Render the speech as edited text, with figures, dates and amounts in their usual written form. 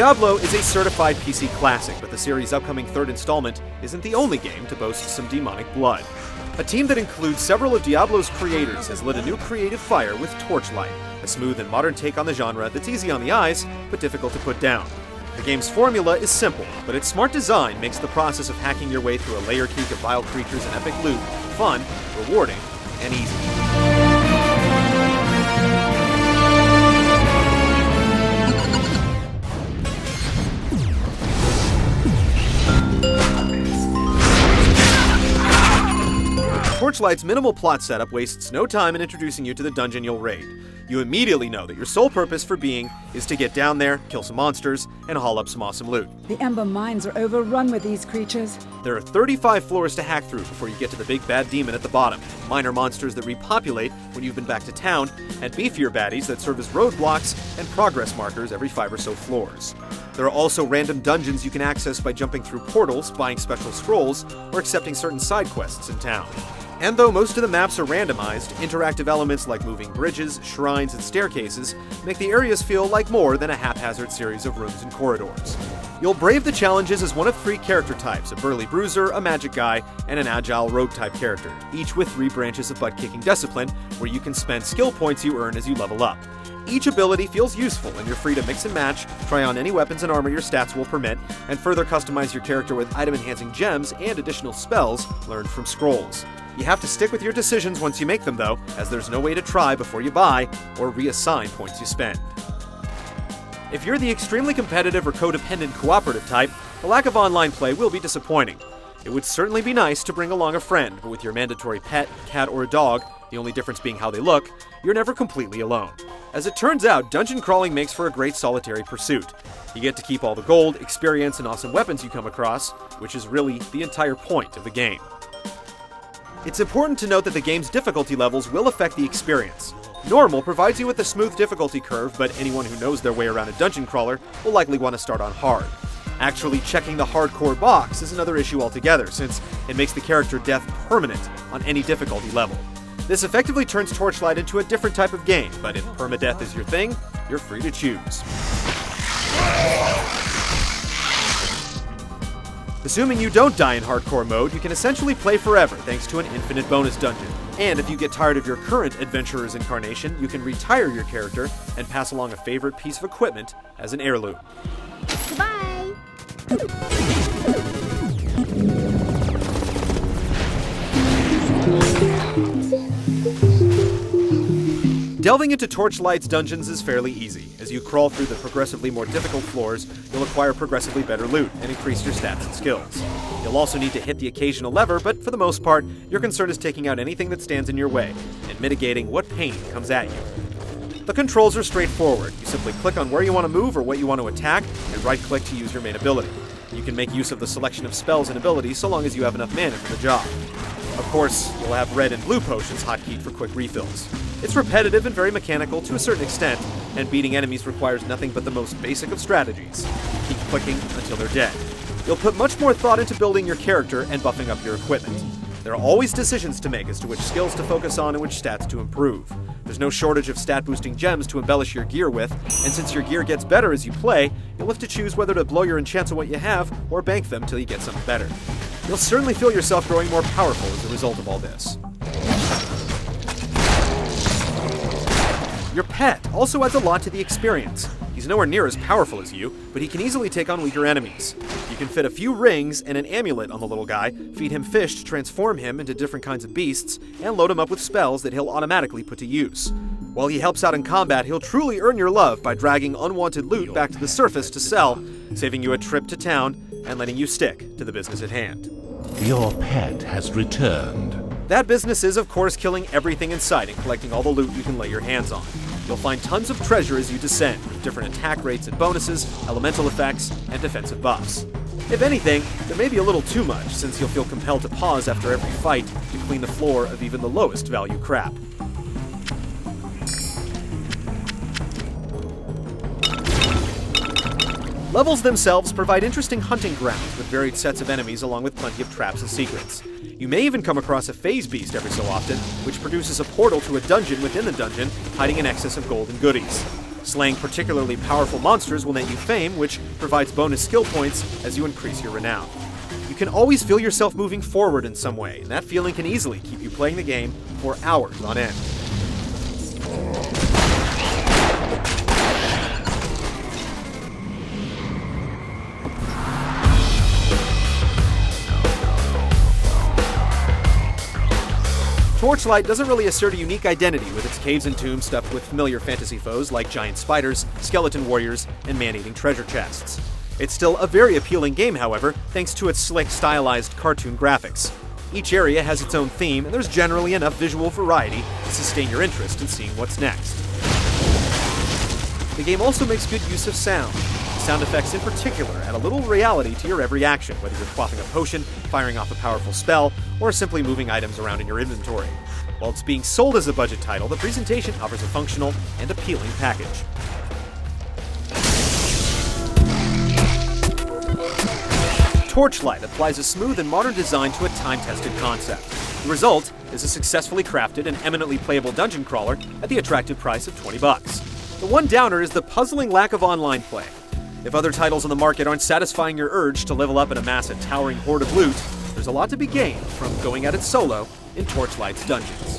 Diablo is a certified PC classic, but the series' upcoming third installment isn't the only game to boast some demonic blood. A team that includes several of Diablo's creators has lit a new creative fire with Torchlight, a smooth and modern take on the genre that's easy on the eyes, but difficult to put down. The game's formula is simple, but its smart design makes the process of hacking your way through a layer cake of vile creatures and epic loot fun, rewarding, and easy. Torchlight's minimal plot setup wastes no time in introducing you to the dungeon you'll raid. You immediately know that your sole purpose for being is to get down there, kill some monsters, and haul up some awesome loot. The Ember mines are overrun with these creatures. There are 35 floors to hack through before you get to the big bad demon at the bottom, minor monsters that repopulate when you've been back to town, and beefier baddies that serve as roadblocks and progress markers every 5 or so floors. There are also random dungeons you can access by jumping through portals, buying special scrolls, or accepting certain side quests in town. And though most of the maps are randomized, interactive elements like moving bridges, shrines, and staircases make the areas feel like more than a haphazard series of rooms and corridors. You'll brave the challenges as one of 3 character types, a burly bruiser, a magic guy, and an agile rogue-type character, each with 3 branches of butt-kicking discipline, where you can spend skill points you earn as you level up. Each ability feels useful, and you're free to mix and match, try on any weapons and armor your stats will permit, and further customize your character with item-enhancing gems and additional spells learned from scrolls. You have to stick with your decisions once you make them, though, as there's no way to try before you buy or reassign points you spend. If you're the extremely competitive or codependent cooperative type, the lack of online play will be disappointing. It would certainly be nice to bring along a friend, but with your mandatory pet, cat, or a dog, the only difference being how they look, you're never completely alone. As it turns out, dungeon crawling makes for a great solitary pursuit. You get to keep all the gold, experience, and awesome weapons you come across, which is really the entire point of the game. It's important to note that the game's difficulty levels will affect the experience. Normal provides you with a smooth difficulty curve, but anyone who knows their way around a dungeon crawler will likely want to start on hard. Actually checking the hardcore box is another issue altogether, since it makes the character death permanent on any difficulty level. This effectively turns Torchlight into a different type of game, but if permadeath is your thing, you're free to choose. Assuming you don't die in hardcore mode, you can essentially play forever thanks to an infinite bonus dungeon. And if you get tired of your current adventurer's incarnation, you can retire your character and pass along a favorite piece of equipment as an heirloom. Goodbye! Delving into Torchlight's dungeons is fairly easy. As you crawl through the progressively more difficult floors, you'll acquire progressively better loot and increase your stats and skills. You'll also need to hit the occasional lever, but for the most part, your concern is taking out anything that stands in your way and mitigating what pain comes at you. The controls are straightforward. You simply click on where you want to move or what you want to attack, and right-click to use your main ability. You can make use of the selection of spells and abilities so long as you have enough mana for the job. Of course, you'll have red and blue potions hotkeyed for quick refills. It's repetitive and very mechanical to a certain extent, and beating enemies requires nothing but the most basic of strategies. Keep clicking until they're dead. You'll put much more thought into building your character and buffing up your equipment. There are always decisions to make as to which skills to focus on and which stats to improve. There's no shortage of stat-boosting gems to embellish your gear with, and since your gear gets better as you play, you'll have to choose whether to blow your enchants on what you have or bank them till you get something better. You'll certainly feel yourself growing more powerful as a result of all this. Your pet also adds a lot to the experience. He's nowhere near as powerful as you, but he can easily take on weaker enemies. You can fit a few rings and an amulet on the little guy, feed him fish to transform him into different kinds of beasts, and load him up with spells that he'll automatically put to use. While he helps out in combat, he'll truly earn your love by dragging unwanted loot back to the surface to sell, saving you a trip to town and letting you stick to the business at hand. Your pet has returned. That business is, of course, killing everything in sight and collecting all the loot you can lay your hands on. You'll find tons of treasure as you descend, with different attack rates and bonuses, elemental effects, and defensive buffs. If anything, there may be a little too much, since you'll feel compelled to pause after every fight to clean the floor of even the lowest value crap. Levels themselves provide interesting hunting grounds with varied sets of enemies along with plenty of traps and secrets. You may even come across a phase beast every so often, which produces a portal to a dungeon within the dungeon, hiding an excess of gold and goodies. Slaying particularly powerful monsters will net you fame, which provides bonus skill points as you increase your renown. You can always feel yourself moving forward in some way, and that feeling can easily keep you playing the game for hours on end. Torchlight doesn't really assert a unique identity with its caves and tombs stuffed with familiar fantasy foes like giant spiders, skeleton warriors, and man-eating treasure chests. It's still a very appealing game, however, thanks to its slick, stylized cartoon graphics. Each area has its own theme, and there's generally enough visual variety to sustain your interest in seeing what's next. The game also makes good use of sound. Sound effects in particular add a little reality to your every action, whether you're quaffing a potion, firing off a powerful spell, or simply moving items around in your inventory. While it's being sold as a budget title, the presentation offers a functional and appealing package. Torchlight applies a smooth and modern design to a time-tested concept. The result is a successfully crafted and eminently playable dungeon crawler at the attractive price of $20. The one downer is the puzzling lack of online play. If other titles on the market aren't satisfying your urge to level up and amass a towering hoard of loot, there's a lot to be gained from going at it solo in Torchlight's dungeons.